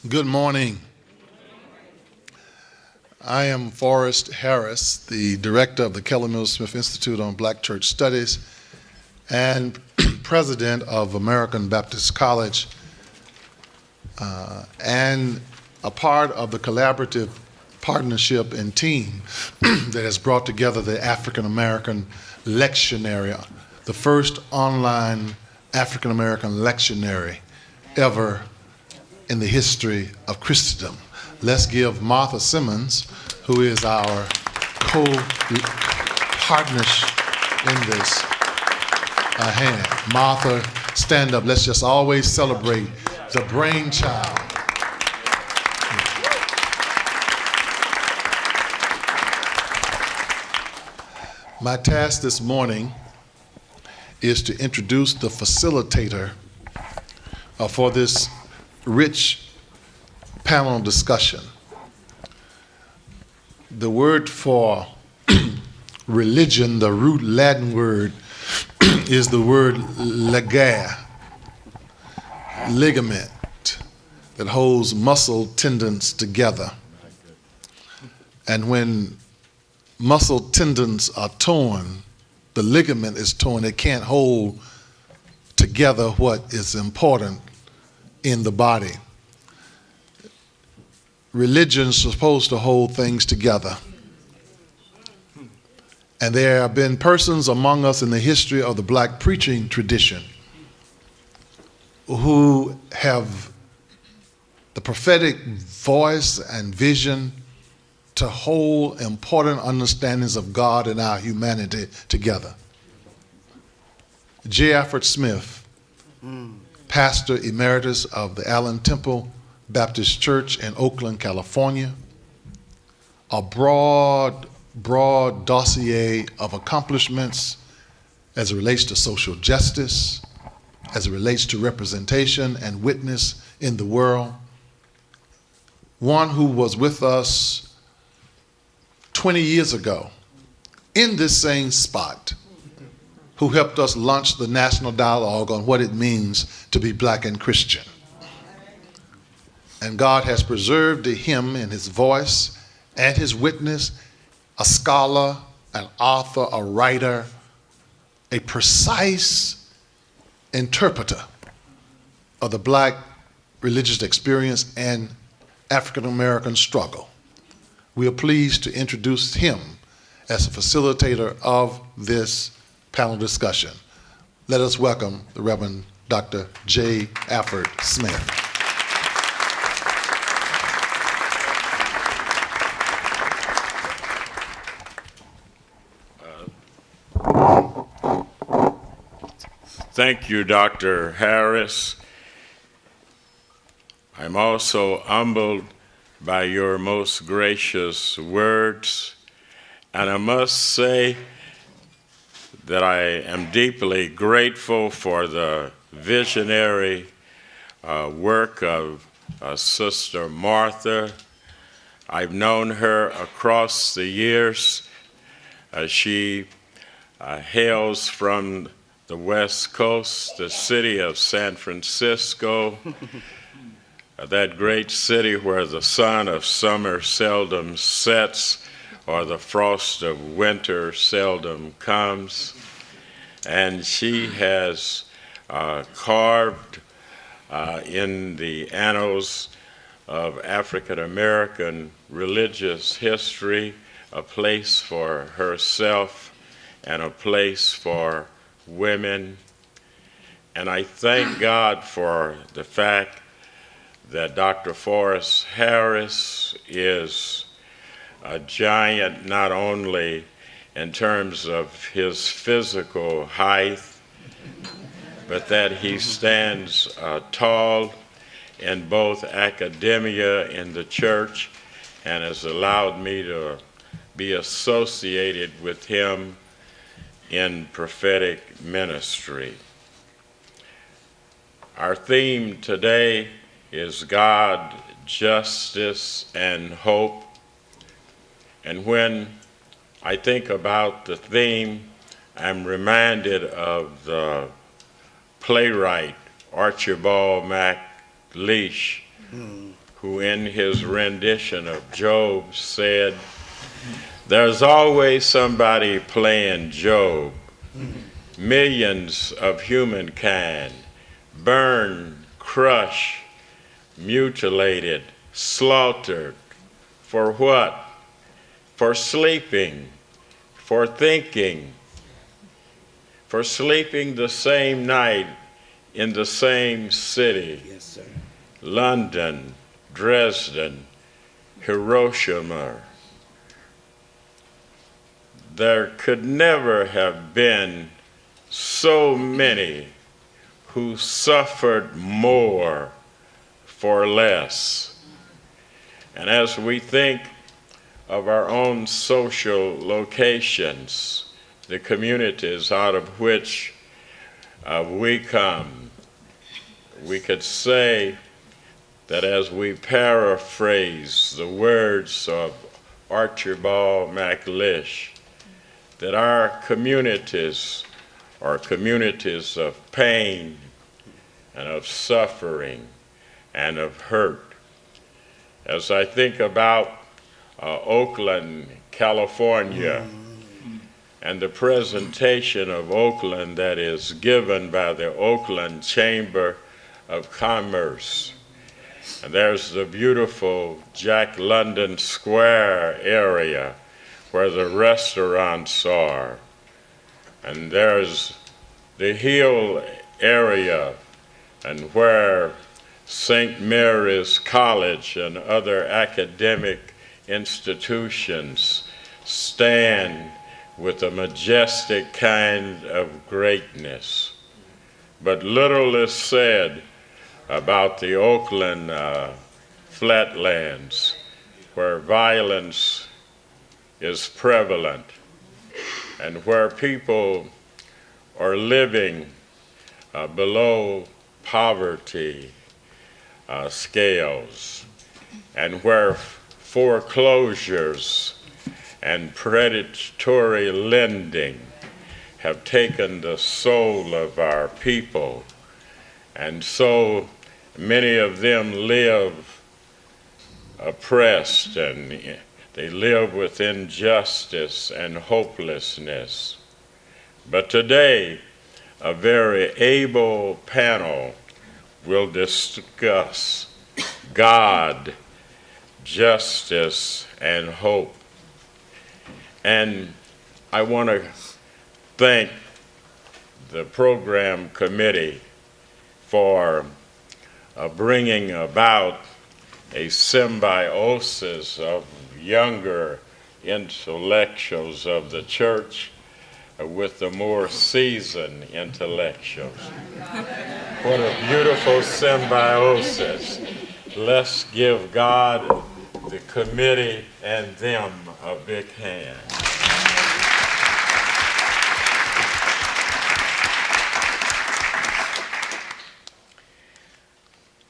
Good morning. I am Forrest Harris, the director of the Keller Mills Smith Institute on Black Church Studies and president of American Baptist College, and a part of the collaborative partnership and team that has brought together the African American Lectionary, the first online African American lectionary ever in the history of Christendom. Let's give Martha Simmons, who is our co-partner in this, a hand. Martha, stand up. Let's just always celebrate the brainchild. My task this morning is to introduce the facilitator for this rich panel discussion. The word for religion, the root Latin word, is the word ligare, ligament that holds muscle tendons together. And when muscle tendons are torn, the ligament is torn, it can't hold together what is important in the body. Religion's supposed to hold things together. And there have been persons among us in the history of the black preaching tradition who have the prophetic voice and vision to hold important understandings of God and our humanity together. J. Alfred Smith, pastor emeritus of the Allen Temple Baptist Church in Oakland, California, a broad dossier of accomplishments as it relates to social justice, as it relates to representation and witness in the world. One who was with us 20 years ago in this same spot, who helped us launch the national dialogue on what it means to be black and Christian. And God has preserved him in his voice and his witness, a scholar, an author, a writer, a precise interpreter of the black religious experience and African American struggle. We are pleased to introduce him as a facilitator of this panel discussion. Let us welcome the Reverend Dr. J. Alfred Smith. Thank you, Dr. Harris. I'm also humbled by your most gracious words, and I must say that I am deeply grateful for the visionary work of Sister Martha. I've known her across the years. She hails from the West Coast, the city of San Francisco, that great city where the sun of summer seldom sets or the frost of winter seldom comes. And she has carved in the annals of African American religious history a place for herself and a place for women. And I thank God for the fact that Dr. Forrest Harris is a giant not only in terms of his physical height, but that he stands tall in both academia in the church and has allowed me to be associated with him in prophetic ministry. Our theme today is God, justice, and hope. And when I think about the theme, I'm reminded of the playwright Archibald MacLeish, who in his rendition of Job said, "There's always somebody playing Job. Millions of humankind burned, crushed, mutilated, slaughtered. For what? For sleeping, for thinking, for sleeping the same night in the same city. Yes, sir. London, Dresden, Hiroshima. There could never have been so many who suffered more for less." And as we think of our own social locations, the communities out of which we come, we could say that as we paraphrase the words of Archibald MacLeish, that our communities are communities of pain and of suffering and of hurt. As I think about Oakland, California, and the presentation of Oakland that is given by the Oakland Chamber of Commerce. And there's the beautiful Jack London Square area where the restaurants are. And there's the Hill area and where St. Mary's College and other academic institutions stand with a majestic kind of greatness. But little is said about the Oakland flatlands, where violence is prevalent and where people are living below poverty scales, and where foreclosures and predatory lending have taken the soul of our people, and so many of them live oppressed, and they live with injustice and hopelessness. But today, a very able panel will discuss God, justice, and hope. And I want to thank the program committee for bringing about a symbiosis of younger intellectuals of the church with the more seasoned intellectuals. What a beautiful symbiosis. Let's give God, the committee, and them a big hand.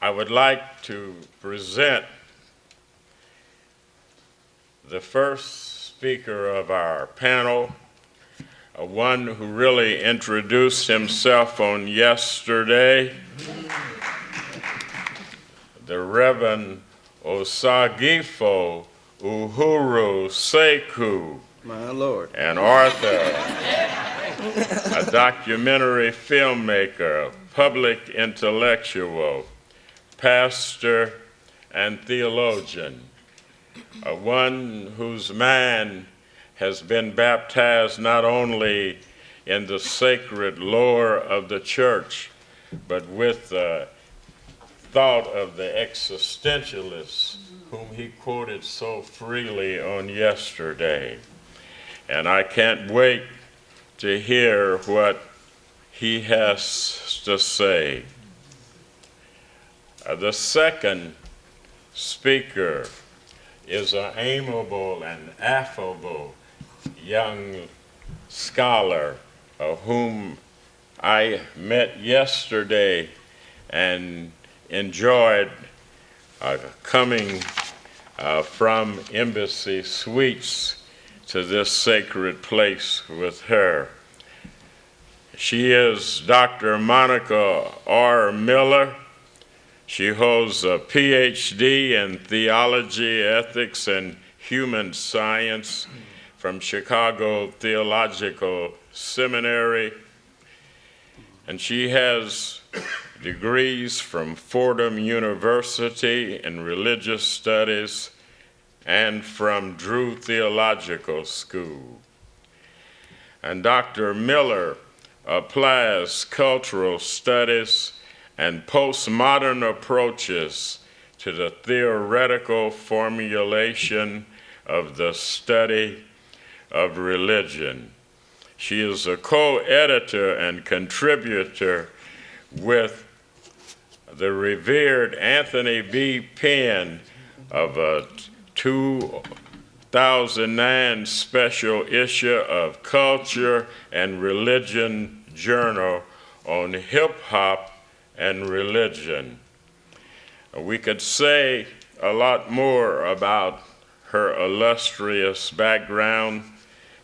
I would like to present the first speaker of our panel, one who really introduced himself on yesterday, the Reverend Osagifo Uhuru Seku, My Lord. an author, a documentary filmmaker, public intellectual, pastor, and theologian, one whose mind has been baptized not only in the sacred lore of the church, but with the thought of the existentialists whom he quoted so freely on yesterday. And I can't wait to hear what he has to say. The second speaker is an amiable and affable young scholar whom I met yesterday and enjoyed coming from Embassy Suites to this sacred place with her. She is Dr. Monica R. Miller, She holds a PhD in theology, ethics, and human science from Chicago Theological Seminary, and she has degrees from Fordham University in religious studies and from Drew Theological School. And Dr. Miller applies cultural studies and postmodern approaches to the theoretical formulation of the study of religion. She is a co-editor and contributor with the revered Anthony B. Penn of a 2009 special issue of Culture and Religion Journal on hip-hop and religion. We could say a lot more about her illustrious background,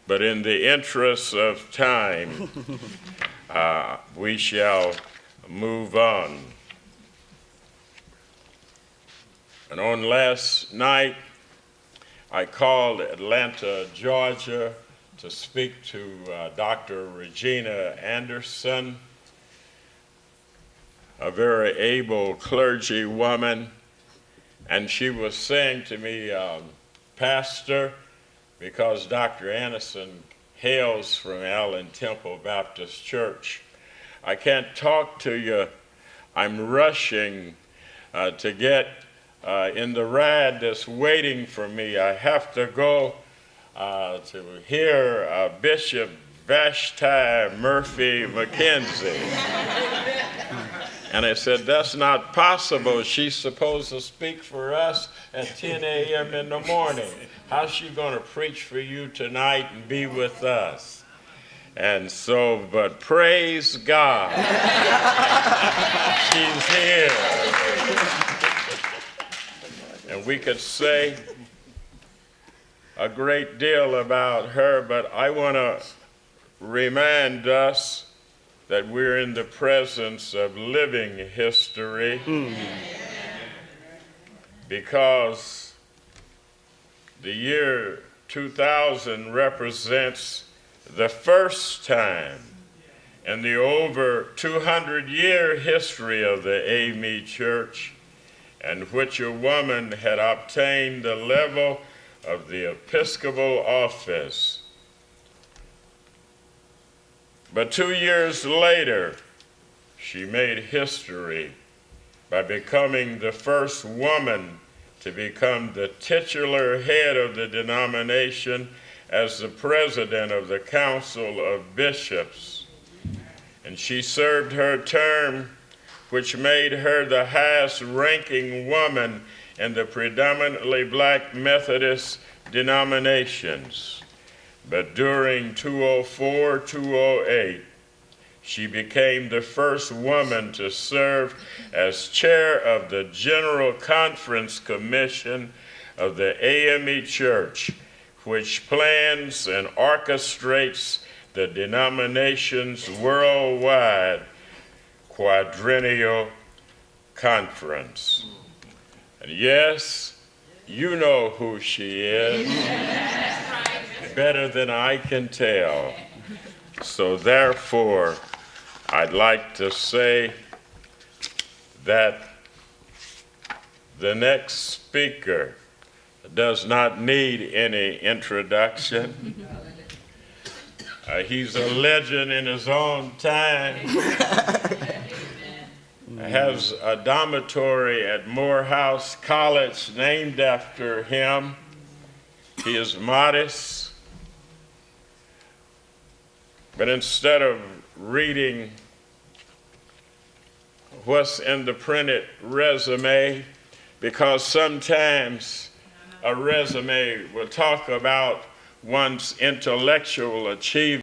but in the interest of time, we shall move on. And on last night, I called Atlanta, Georgia, to speak to Dr. Regina Anderson, a very able clergy woman, and she was saying to me, Pastor, because Dr. Anderson hails from Allen Temple Baptist Church, I can't talk to you. I'm rushing to get in the ride that's waiting for me. I have to go to hear Bishop Vashti Murphy McKenzie. And I said, that's not possible. She's supposed to speak for us at 10 a.m. in the morning. How's she going to preach for you tonight and be with us? And so, but praise God, she's here. And we could say a great deal about her, but I want to remind us that we're in the presence of living history because the year 2000 represents the first time in the over 200-year history of the AME Church in which a woman had obtained the level of the Episcopal office. But 2 years later, she made history by becoming the first woman to become the titular head of the denomination as the president of the Council of Bishops. And she served her term, which made her the highest ranking woman in the predominantly black Methodist denominations. But during 2004-2008, she became the first woman to serve as chair of the General Conference Commission of the AME Church, which plans and orchestrates the denomination's worldwide quadrennial conference. And yes, you know who she is. Better than I can tell. So therefore, I'd like to say that the next speaker does not need any introduction. He's a legend in his own time. Has a dormitory at Morehouse College named after him. He is modest. But instead of reading what's in the printed resume, because sometimes a resume will talk about one's intellectual achievement.